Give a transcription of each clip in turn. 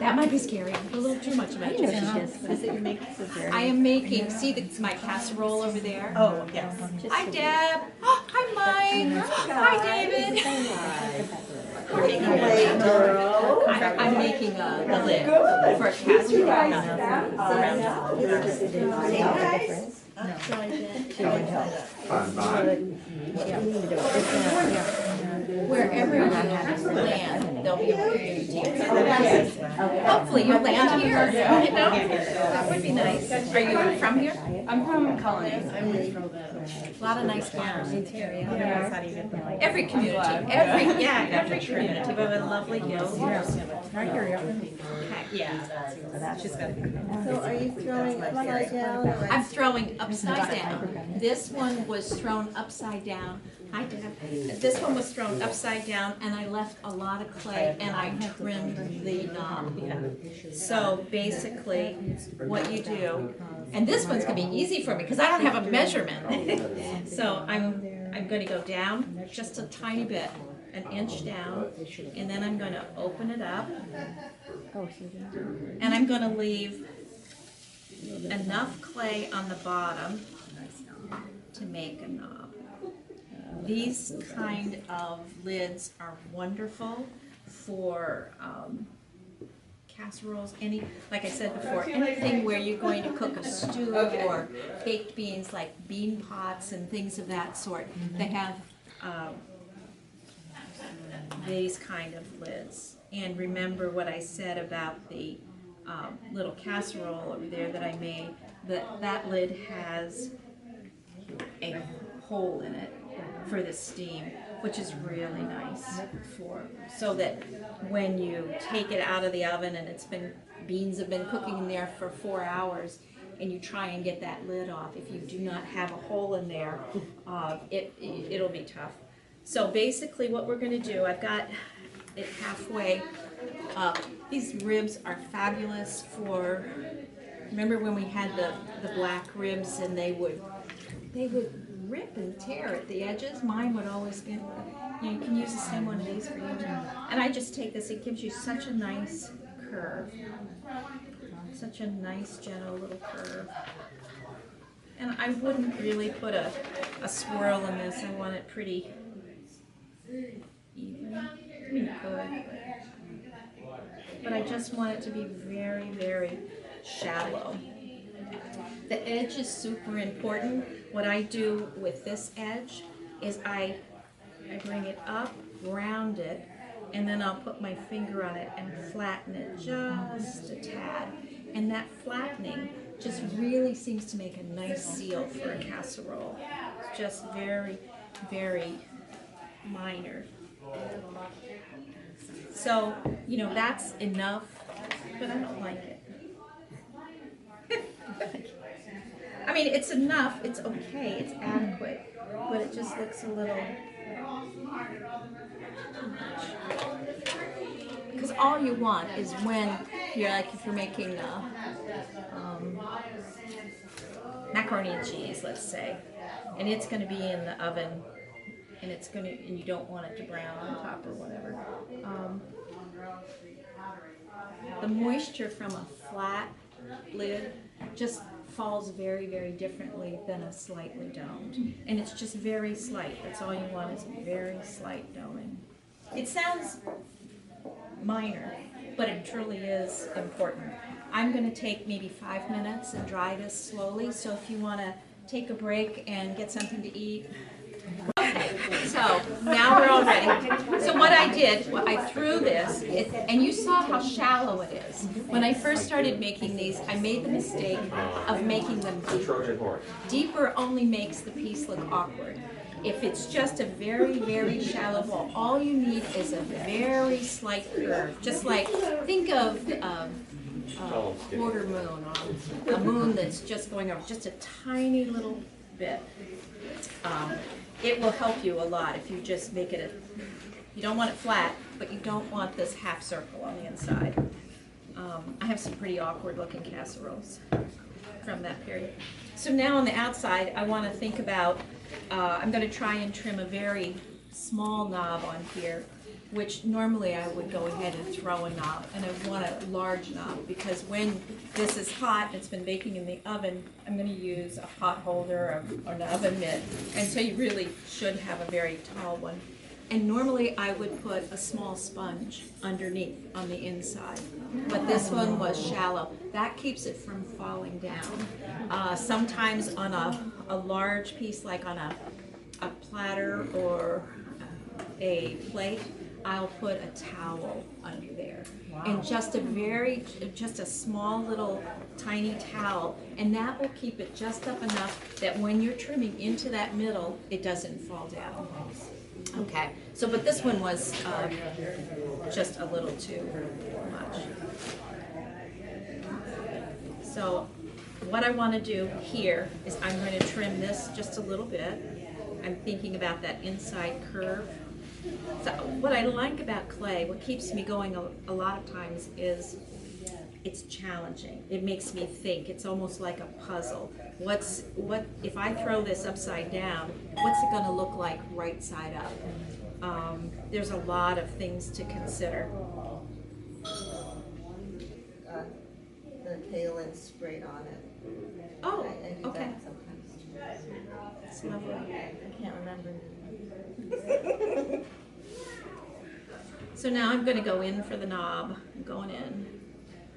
That might be scary. A little too much What imagination. is it you're making? I am making, see that's my casserole over there? Oh, yes. Hi Deb. Oh, hi Mike. Hi David. I'm making the lid for a casserole. Wherever you land, they'll be able to do it. Hopefully you'll land here. You know? That would be nice. Are you from here? I'm from Colony. A lot of nice gals in the area. Every community, every community, we have a lovely hills. Right here, Yeah. She's got to be. So are you throwing upside down? Or I'm throwing upside down. This one was thrown upside down. Hi, Deb. This one was thrown upside down, and I left a lot of clay, and I trimmed the knob. So basically, what you do, and this one's gonna be easy for me because I don't have a measurement. So I'm going to go down just a tiny bit, an inch down, and then I'm going to open it up, and I'm going to leave enough clay on the bottom to make a knob. These kind of lids are wonderful for casseroles, like I said before, anything where you're going to cook a stew or baked beans, like bean pots and things of that sort. They have these kind of lids. And remember what I said about the little casserole over there that I made, that lid has a hole in it for the steam, which is really nice so that when you take it out of the oven and beans have been cooking in there for 4 hours and you try and get that lid off, if you do not have a hole in there, it'll be tough. So basically what we're going to do, I've got it halfway up. These ribs are fabulous for, remember when we had the black ribs and they would rip and tear at the edges? Mine would always get, you can use the same one of these for you. And I just take this, it gives you such a nice curve. Such a nice, gentle little curve. And I wouldn't really put a swirl in this. I want it pretty even. I mean, good. But I just want it to be very, very shallow. The edge is super important. What I do with this edge is I bring it up, round it, and then I'll put my finger on it and flatten it just a tad. And that flattening just really seems to make a nice seal for a casserole. It's just very, very minor. So, you know, that's enough, but I don't like it. I mean, it's enough, it's okay, it's adequate, but it just looks a little too much. Because all you want is when you're if you're making macaroni and cheese, let's say, and it's going to be in the oven, and and you don't want it to brown on top or whatever. The moisture from a flat lid just falls very, very differently than a slightly domed. And it's just very slight. That's all you want is very slight doming. It sounds minor, but it truly is important. I'm going to take maybe 5 minutes and dry this slowly, so if you want to take a break and get something to eat. So now we're all ready. So what I did, I threw this, and you saw how shallow it is. When I first started making these, I made the mistake of making them deeper. Deeper only makes the piece look awkward. If it's just a very, very shallow bowl, all you need is a very slight curve. Just like, think of quarter moon, or a moon that's just going over, just a tiny little bit. It will help you a lot if you just make it you don't want it flat, but you don't want this half circle on the inside. I have some pretty awkward looking casseroles from that period. So now on the outside, I want to think about, I'm going to try and trim a very small knob on here, which normally I would go ahead and throw a knob, and I want a large knob, because when this is hot, it's been baking in the oven, I'm gonna use a pot holder or an oven mitt, and so you really should have a very tall one. And normally I would put a small sponge underneath on the inside, but this one was shallow. That keeps it from falling down. Sometimes on a large piece, like on a platter or a plate, I'll put a towel under there. Wow. And just a small little tiny towel, and that will keep it just up enough that when you're trimming into that middle, it doesn't fall down. Okay, so but this one was just a little too much. So what I want to do here is I'm going to trim this just a little bit. I'm thinking about that inside curve. So what I like about clay, what keeps me going a lot of times, is it's challenging. It makes me think. It's almost like a puzzle. What if I throw this upside down, what's it going to look like right side up? There's a lot of things to consider. The tail and spray on it. Oh, I do okay. that sometimes. That's lovely. I can't remember. So now I'm going to go in for the knob. I'm going in,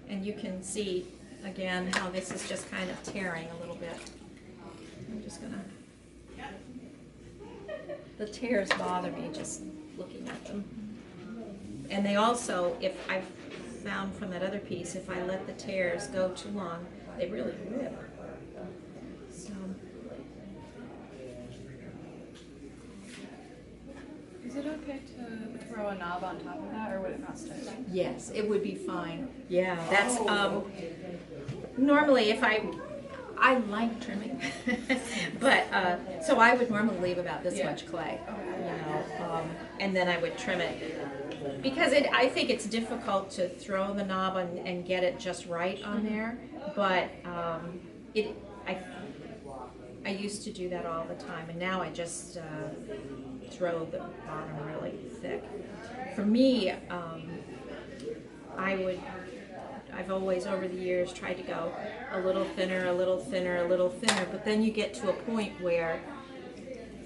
and you can see again how this is just kind of tearing a little bit. I'm just going to. The tears bother me just looking at them. And they also, if I've found from that other piece, if I let the tears go too long, they really rip. So. Is it okay to throw a knob on top of that, or would it not stick? Yes, it would be fine. Yeah, that's normally if I like trimming, but so I would normally leave about this much clay, you know, and then I would trim it, because I think it's difficult to throw the knob on and get it just right on there, but I used to do that all the time, and now I just throw the bottom really thick. For me, I've always over the years tried to go a little thinner, a little thinner, a little thinner, but then you get to a point where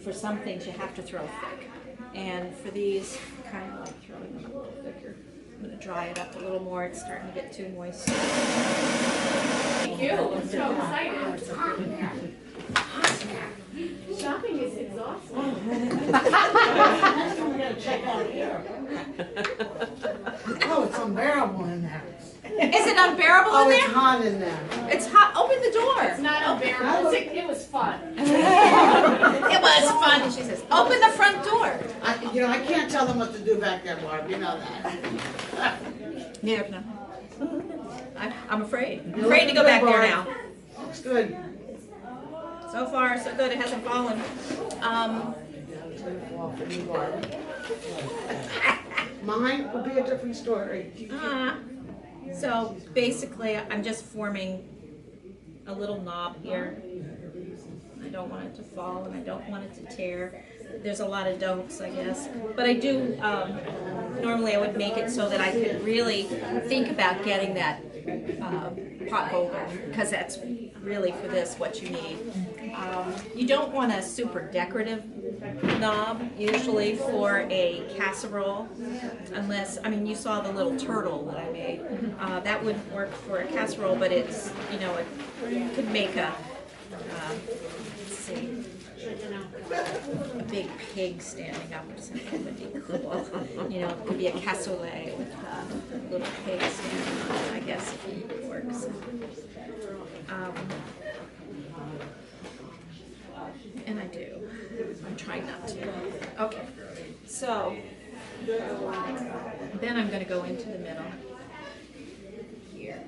for some things you have to throw thick. And for these, I kind of like throwing them a little thicker. I'm going to dry it up a little more. It's starting to get too moist. Thank you. I'm so excited. Shopping is exhausting. Oh, it's unbearable in there. Is it unbearable in Oh, it's there? hot in there. It's hot. Open the door. It's not unbearable. It was fun. It was fun, she says. Open the front door. I can't tell them what to do back there, Barb. You know that. Yeah, no. I'm afraid. I'm afraid to go back there now. Looks good. So far, so good. It hasn't fallen. Mine would be a different story. So basically, I'm just forming a little knob here. I don't want it to fall, and I don't want it to tear. There's a lot of don'ts, I guess. But I do, normally I would make it so that I could really think about getting that pot holder, because that's really for this what you need. You don't want a super decorative knob usually for a casserole, unless, I mean, you saw the little turtle that I made. That wouldn't work for a casserole, but it's, you know, it could make a, let's see, a big pig standing up or something would be cool. You know, it could be a casserole with a little pig standing on it, I guess, if it works. And I do. I'm trying not to. Okay, so then I'm going to go into the middle here,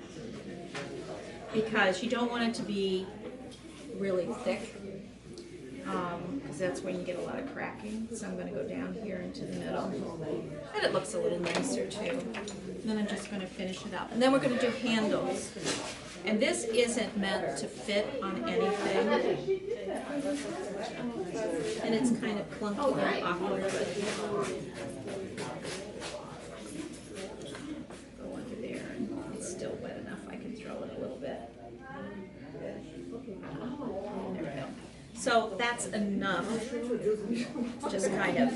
because you don't want it to be really thick, because that's when you get a lot of cracking. So I'm going to go down here into the middle, and it looks a little nicer too. And then I'm just going to finish it up, and then we're going to do handles. And this isn't meant to fit on anything, and it's kind of clunky and awkward, but still wet enough, I can throw it a little bit. There we go. So that's enough, just kind of